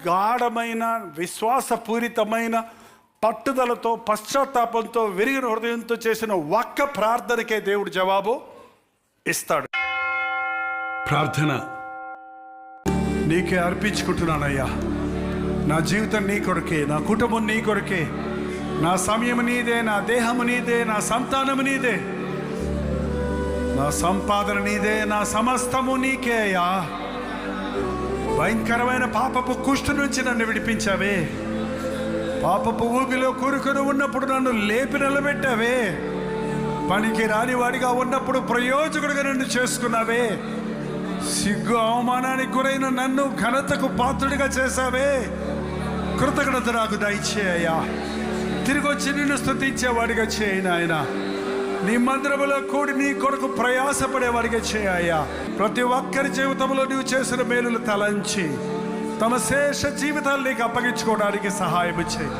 గాఢమైన విశ్వాసపూరితమైన పట్టుదలతో పశ్చాత్తాపంతో విరిగిన హృదయంతో చేసిన ఒక్క ప్రార్థనకే దేవుడు జవాబు ఇస్తాడు. ప్రార్థన నీకే అర్పించుకుంటున్నానయ్యా. నా జీవితం నీ కొరకే, నా కుటుంబం నీ కొరకే, నా సమయం నీదే, నా దేహము నీదే, నా సంతానము నీదే, నా సంపాదన నీదే, నా సమస్తము నీకే అయ్యా. భయంకరమైన పాపపు కుష్టు నుంచి నన్ను విడిపించావే. పాపపు ఊపిలో కూరుకొని ఉన్నప్పుడు నన్ను లేపి నిలబెట్టావే. పనికి రానివాడిగా ఉన్నప్పుడు ప్రయోజకుడిగా నన్ను చేసుకున్నావే. సిగ్గు అవమానానికి గురైన నన్ను ఘనతకు పాత్రుడిగా చేశావే. కృతజ్ఞత నాకు దయచేయ్యా. తిరిగి వచ్చి నిన్ను స్తుతించేవాడిగా చేయి నాయన. నీ మందిరములో కూడి నీ కొరకు ప్రయాసపడేవాడిగా చేయ్యా. ప్రతి ఒక్కరి జీవితంలో నువ్వు చేసిన మేలులు తలంచి తమ శేష జీవితాలు నీకు అప్పగించుకోవడానికి సహాయం చేయి.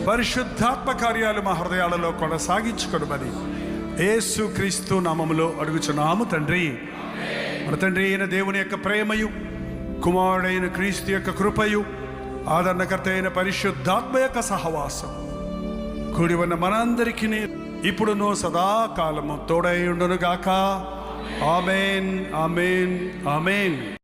పరిశుద్ధాత్మ కార్యాలు మా హృదయాలలో కొనసాగించుకొనమని యేసు క్రీస్తు నామములో అడుగుచున్నాము తండ్రి. మన తండ్రి అయిన దేవుని యొక్క ప్రేమయు, కుమారుడైన క్రీస్తు యొక్క కృపయు, ఆదరణకర్త అయిన పరిశుద్ధాత్మ యొక్క సహవాసం కూడి ఉన్న మనందరికీ ఇప్పుడును సదాకాలము తోడై ఉండును గాక. ఆమేన్, ఆమేన్, ఆమేన్.